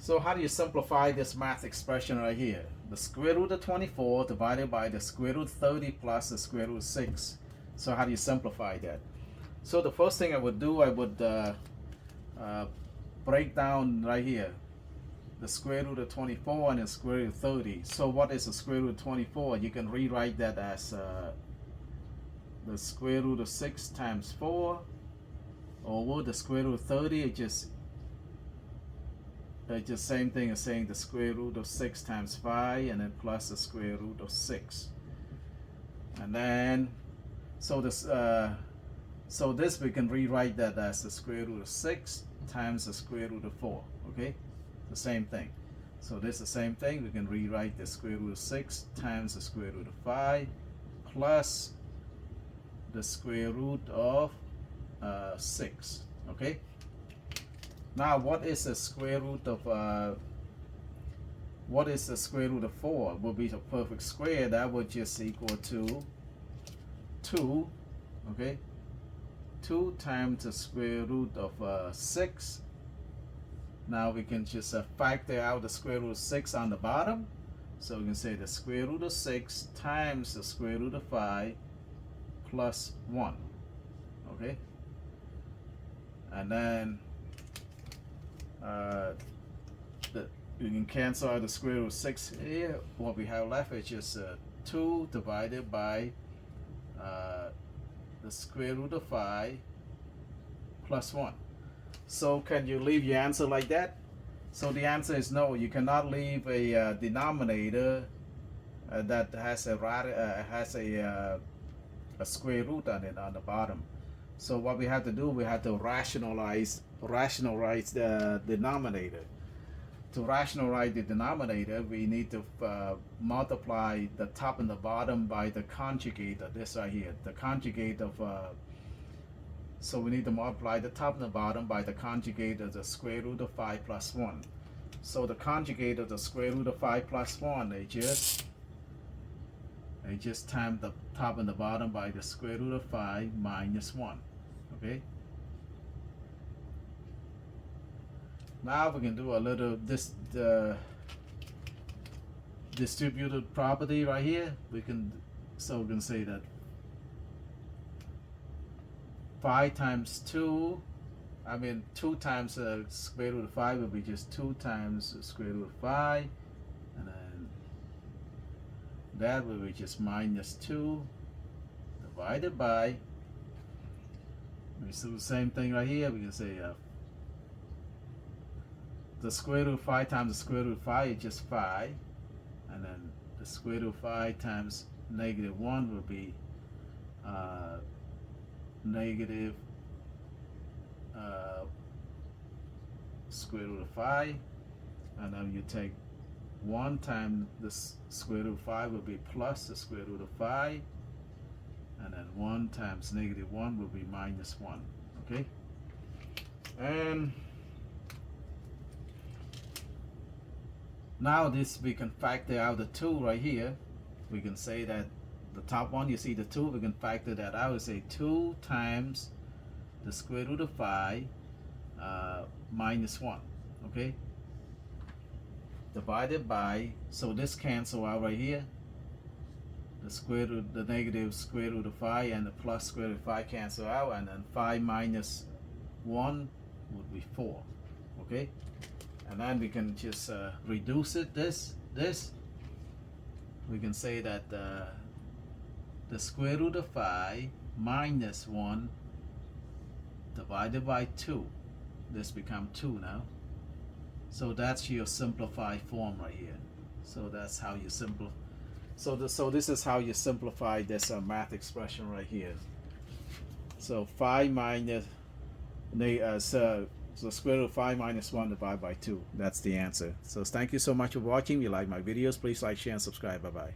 So how do you simplify this math expression right here? The square root of 24 divided by the square root of 30 plus the square root of 6. So how do you simplify that? So the first thing I would do, I would break down right here the square root of 24 and the square root of 30. So what is the square root of 24? You can rewrite that as the square root of 6 times 4 over the square root of 30. It's just same thing as saying the square root of 6 times 5 and then plus the square root of 6. And then so this we can rewrite that as the square root of 6 times the square root of 4. Okay, the same thing. So this is the same thing. We can rewrite the square root of 6 times the square root of 5 plus the square root of 6. Okay. Now, what is the square root of 4? Will be the perfect square. That would just equal to 2. Okay. 2 times the square root of 6. Now we can just factor out the square root of 6 on the bottom. So we can say the square root of 6 times the square root of 5 plus 1. Okay. And then you can cancel out the square root of 6 here. What we have left is just 2 divided by the square root of 5 plus 1. So can you leave your answer like that? So the answer is no. You cannot leave a denominator that has a square root on it on the bottom. So what we have to do, we have to rationalize the denominator. To rationalize the denominator, we need to multiply the top and the bottom by the conjugate of this right here. The conjugate of so we need to multiply the top and the bottom by the conjugate of the square root of 5 plus 1. So the conjugate of the square root of 5 plus 1, they just times the top and the bottom by the square root of 5 minus 1. Okay. Now we can do a little distributed property right here. We can say that 5 times 2, 2 times the square root of 5 will be just 2 times the square root of 5, and then that will be just minus 2 divided by, we do the same thing right here. We can say the square root of 5 times the square root of 5 is just 5, and then the square root of 5 times negative 1 will be negative square root of 5, and then you take 1 times the square root of 5 will be plus the square root of 5, and then 1 times negative 1 will be minus 1. Okay, and now this we can factor out the 2 right here. We can say that the top one, you see the 2, we can factor that out. We say 2 times the square root of 5 minus 1. Okay, divided by, so this cancel out right here. The square root, the negative square root of 5 and the plus square root of 5 cancel out, and then 5 minus 1 would be 4. Okay, and then we can just reduce it. This we can say that the square root of 5 minus 1 divided by 2. This become 2 now. So that's your simplified form right here. So that's how you simplify. So this is how you simplify this math expression right here. So 5 minus so square root of 5 minus 1 divided by 2. That's the answer. So thank you so much for watching. If you like my videos, please like, share, and subscribe. Bye bye.